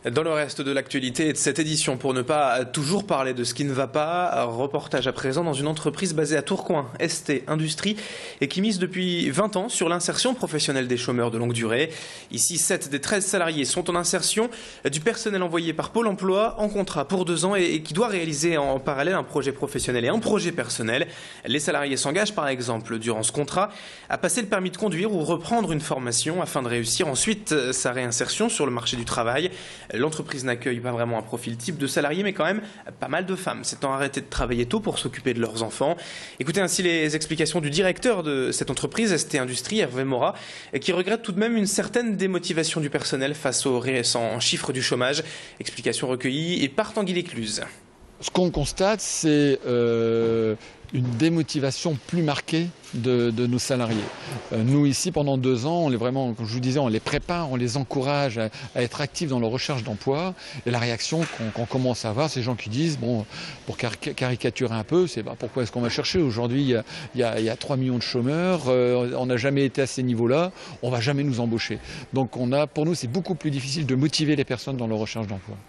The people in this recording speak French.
Dans le reste de l'actualité de cette édition, pour ne pas toujours parler de ce qui ne va pas, reportage à présent dans une entreprise basée à Tourcoing, ST Industrie, et qui mise depuis 20 ans sur l'insertion professionnelle des chômeurs de longue durée. Ici, 7 des 13 salariés sont en insertion, du personnel envoyé par Pôle emploi en contrat pour 2 ans et qui doit réaliser en parallèle un projet professionnel et un projet personnel. Les salariés s'engagent par exemple durant ce contrat à passer le permis de conduire ou reprendre une formation afin de réussir ensuite sa réinsertion sur le marché du travail. L'entreprise n'accueille pas vraiment un profil type de salarié, mais quand même pas mal de femmes s'étant arrêtées de travailler tôt pour s'occuper de leurs enfants. Écoutez ainsi les explications du directeur de cette entreprise, ST Industrie, Hervé Morat, qui regrette tout de même une certaine démotivation du personnel face aux récents chiffres du chômage. Explications recueillies et par Tanguy Lécluse. Ce qu'on constate, c'est une démotivation plus marquée de nos salariés. Nous, ici, pendant 2 ans, on les vraiment, comme je vous disais, on les prépare, on les encourage à être actifs dans leur recherche d'emploi. Et la réaction qu'on commence à avoir, c'est les gens qui disent, bon, pour caricaturer un peu, c'est pourquoi est-ce qu'on va chercher? Aujourd'hui, il y a 3 millions de chômeurs, on n'a jamais été à ces niveaux-là, on ne va jamais nous embaucher. Donc pour nous, c'est beaucoup plus difficile de motiver les personnes dans leur recherche d'emploi.